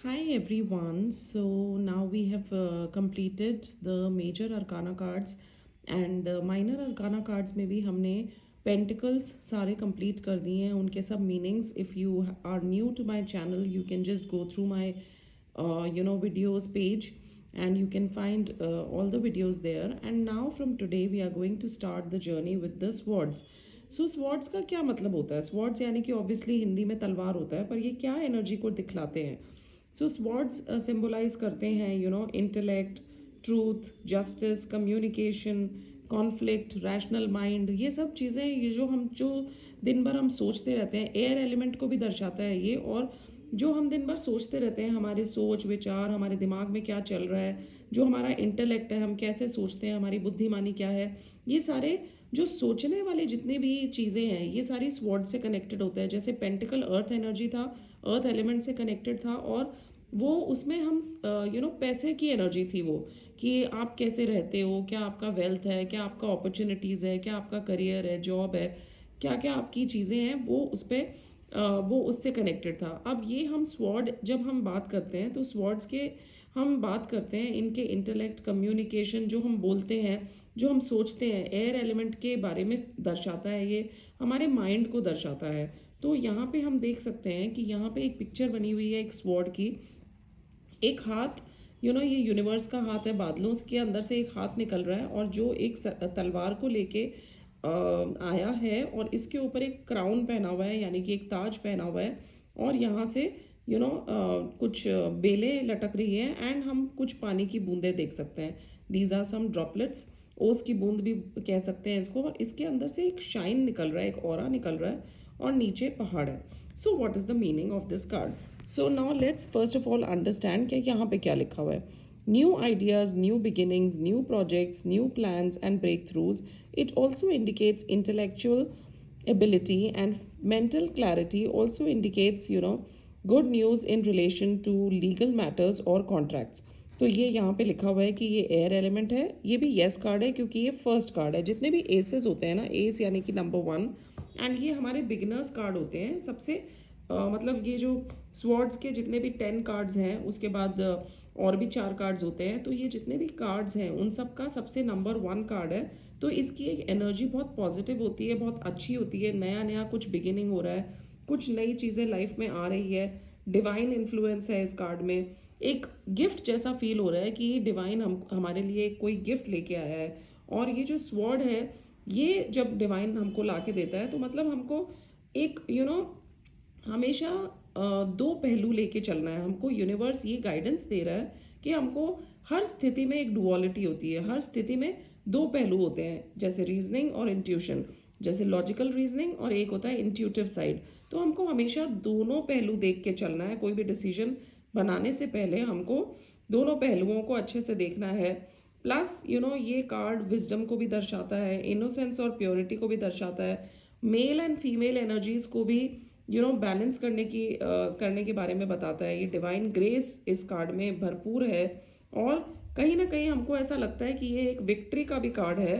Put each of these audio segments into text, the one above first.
Hi everyone. So now we have completed the major arcana cards and minor arcana cards में भी हमने pentacles सारे complete कर दिए हैं उनके सब meanings. If you are new to my channel, you can just go through my videos page and you can find all the videos there. And now from today we are going to start the journey with the swords. So swords का क्या मतलब होता है? Swords यानी कि obviously Hindi में तलवार होता है, पर ये क्या एनर्जी को दिखलाते हैं? सो स्वॉर्ड्स सिंबलाइज करते हैं intellect, truth, justice, communication, conflict, rational mind, ये सब चीज़ें, ये जो दिन भर हम सोचते रहते हैं, एयर एलिमेंट को भी दर्शाता है ये। और जो हम दिन भर सोचते रहते हैं, हमारे सोच विचार, हमारे दिमाग में क्या चल रहा है, जो हमारा इंटेलेक्ट है, हम कैसे सोचते हैं, हमारी बुद्धिमानी क्या है, ये सारे जो सोचने वाले जितने भी चीज़ें हैं, ये सारी स्वॉर्ड से कनेक्टेड होता है। जैसे पेंटिकल अर्थ एनर्जी था, अर्थ एलिमेंट से कनेक्टेड था, और वो उसमें हम पैसे की एनर्जी थी वो, कि आप कैसे रहते हो, क्या आपका वेल्थ है, क्या आपका अपॉर्चुनिटीज़ है, क्या आपका करियर है, जॉब है, क्या क्या आपकी चीज़ें हैं, वो उस पर वो उससे कनेक्टेड था। अब ये हम स्वॉर्ड जब हम बात करते हैं तो स्वॉर्ड्स के हम बात करते हैं इनके इंटेलेक्ट, कम्युनिकेशन, जो हम बोलते हैं, जो हम सोचते हैं, एयर एलिमेंट के बारे में दर्शाता है, ये हमारे माइंड को दर्शाता है। तो यहाँ पे हम देख सकते हैं कि यहाँ पे एक पिक्चर बनी हुई है एक स्वॉर्ड की। एक हाथ, ये यूनिवर्स का हाथ है, बादलों के अंदर से एक हाथ निकल रहा है और जो एक तलवार को लेके आया है, और इसके ऊपर एक क्राउन पहना हुआ है, यानी कि एक ताज पहना हुआ है, और यहाँ से कुछ बेलें लटक रही है, एंड हम कुछ पानी की बूंदें देख सकते हैं। दीज आर सम ड्रॉपलेट्स, ओस की बूंद भी कह सकते हैं इसको। और इसके अंदर से एक शाइन निकल रहा है, एक ऑरा निकल रहा है, और नीचे पहाड़ है। So what is the meaning of this card? So now let's first of all understand कि यहाँ पे क्या लिखा हुआ है। New ideas, new beginnings, new projects, new plans and breakthroughs. It also indicates intellectual ability, and mental clarity also indicates good news in relation to legal matters or contracts. तो ये यहाँ पे लिखा हुआ है कि ये एयर एलिमेंट है। ये भी येस कार्ड है क्योंकि ये फर्स्ट कार्ड है। जितने भी एसेस होते हैं ना, एस यानी कि नंबर 1, एंड ये हमारे बिगिनर्स कार्ड होते हैं सबसे। मतलब ये जो स्वॉर्ड्स के जितने भी 10 कार्ड्स हैं, उसके बाद और भी 4 कार्ड्स होते हैं, तो ये जितने भी कार्ड्स हैं उन सब का सबसे नंबर 1 कार्ड है। तो इसकी एक एनर्जी बहुत पॉजिटिव होती है, बहुत अच्छी होती है। नया नया कुछ बिगिनिंग हो रहा है, कुछ नई चीज़ें लाइफ में आ रही है। डिवाइन इन्फ्लुएंस है इस कार्ड में। एक गिफ्ट जैसा फील हो रहा है कि डिवाइन हमारे लिए कोई गिफ्ट लेके आया है। और ये जो स्वॉर्ड है, ये जब डिवाइन हमको ला के देता है, तो मतलब हमको एक हमेशा दो पहलू लेके चलना है। हमको यूनिवर्स ये गाइडेंस दे रहा है कि हमको हर स्थिति में एक डुअलिटी होती है, हर स्थिति में दो पहलू होते हैं, जैसे रीजनिंग और इंट्यूशन, जैसे लॉजिकल रीजनिंग, और एक होता है इंट्यूटिव साइड। तो हमको हमेशा दोनों पहलू देख के चलना है। कोई भी डिसीजन बनाने से पहले हमको दोनों पहलुओं को अच्छे से देखना है। प्लस ये कार्ड विजडम को भी दर्शाता है, इनोसेंस और प्योरिटी को भी दर्शाता है, मेल एंड फीमेल एनर्जीज को भी बैलेंस करने के बारे में बताता है। ये डिवाइन ग्रेस इस कार्ड में भरपूर है, और कहीं ना कहीं हमको ऐसा लगता है कि ये एक विक्ट्री का भी कार्ड है।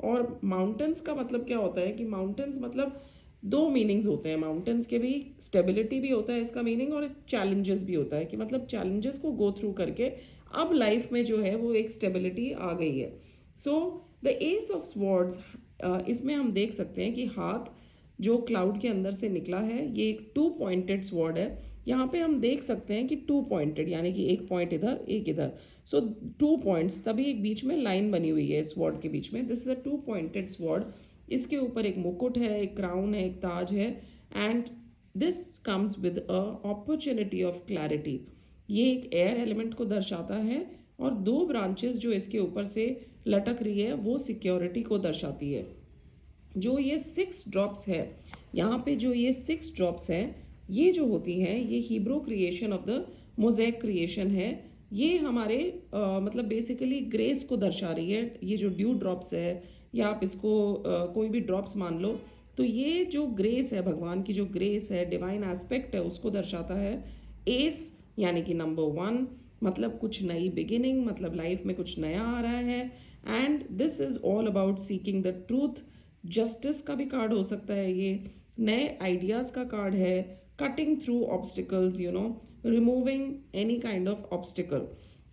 और माउंटेन्स का मतलब क्या होता है कि माउंटेन्स मतलब दो मीनिंग्स होते हैं माउंटेन्स के भी। स्टेबिलिटी भी होता है इसका मीनिंग, और चैलेंजेस भी होता है कि मतलब चैलेंजेस को गो थ्रू करके अब लाइफ में जो है वो एक स्टेबिलिटी आ गई है। So the S of swords, इसमें हम देख सकते हैं कि हाथ जो क्लाउड के अंदर से निकला है, ये एक 2 पॉइंटेड स्वॉर्ड है। यहाँ पे हम देख सकते हैं कि 2 पॉइंटेड, यानी कि एक पॉइंट इधर एक इधर। सो 2 पॉइंट्स, तभी एक बीच में लाइन बनी हुई है स्वॉर्ड के बीच में। This is a 2 pointed sword. इसके ऊपर एक मुकुट है, एक क्राउन है, एक ताज है, and this comes with a opportunity of clarity. ये एक एयर एलिमेंट को दर्शाता है, और दो ब्रांचेस जो इसके ऊपर से लटक रही है वो सिक्योरिटी को दर्शाती है। जो ये 6 ड्रॉप्स है, यहाँ पे जो ये 6 ड्रॉप्स हैं, ये जो होती हैं, ये Hebrew creation of the mosaic creation है। ये हमारे मतलब बेसिकली ग्रेस को दर्शा रही है। ये जो ड्यू ड्रॉप्स है, या आप इसको कोई भी ड्रॉप्स मान लो, तो ये जो ग्रेस है, भगवान की जो ग्रेस है, डिवाइन एस्पेक्ट है, उसको दर्शाता है। एस यानी कि नंबर 1, मतलब कुछ नई बिगिनिंग, मतलब लाइफ में कुछ नया आ रहा है। And this is all about seeking the truth. Justice का भी कार्ड हो सकता है ये, नए आइडियाज़ का कार्ड है, cutting through obstacles, removing any kind of obstacle.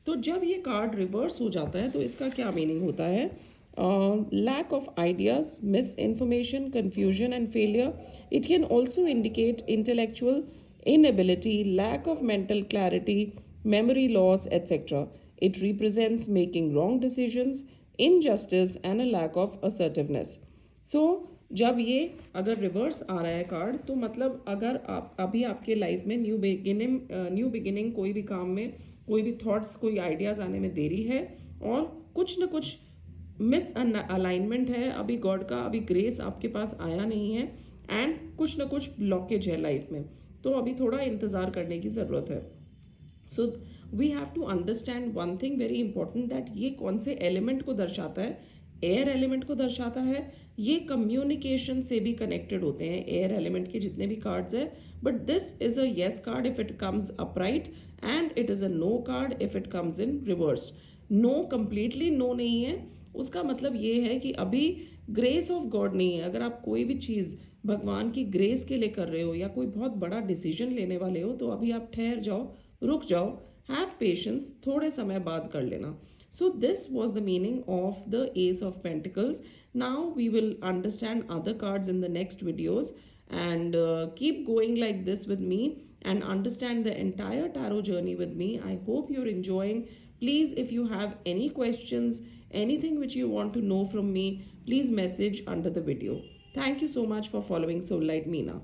तो जब ये कार्ड रिवर्स हो जाता है तो इसका क्या मीनिंग होता है? Lack of ideas, misinformation, confusion and failure. It can also indicate intellectual inability, lack of mental clarity, memory loss, etc. It represents making wrong decisions, injustice, and a lack of assertiveness. So, जब ये अगर reverse आ रहा है card तो मतलब अगर आप अभी आपके लाइफ में न्यू बिगिनिंग कोई भी काम में कोई भी थॉट्स कोई आइडियाज आने में देरी है और कुछ ना कुछ मिस अलाइनमेंट है, अभी गॉड का अभी ग्रेस आपके पास आया नहीं है एंड कुछ ना कुछ ब्लॉकेज है लाइफ में, तो अभी थोड़ा इंतज़ार करने की ज़रूरत है। So we have to understand one thing very important, that ये कौन से एलिमेंट को दर्शाता है? एयर एलिमेंट को दर्शाता है। ये कम्युनिकेशन से भी कनेक्टेड होते हैं एयर एलिमेंट के जितने भी कार्ड्स है। But this is a yes card if it comes upright and it is a no card if it comes in reverse. No completely no नहीं है, उसका मतलब ये है कि अभी ग्रेस ऑफ गॉड नहीं है। अगर आप कोई भी चीज़ भगवान की ग्रेस के लिए कर रहे हो या कोई बहुत बड़ा डिसीजन लेने वाले हो तो अभी आप ठहर जाओ, रुक जाओ, हैव पेशेंस, थोड़े समय बाद कर लेना। So this was the meaning of the Ace of Pentacles. Now we will understand other cards in the next videos, and keep going like this with me and understand the entire tarot journey with me. I hope you're enjoying. Please, if you have any questions, anything which you want to know from me, please message under the video. Thank you so much for following Soul Light Meena.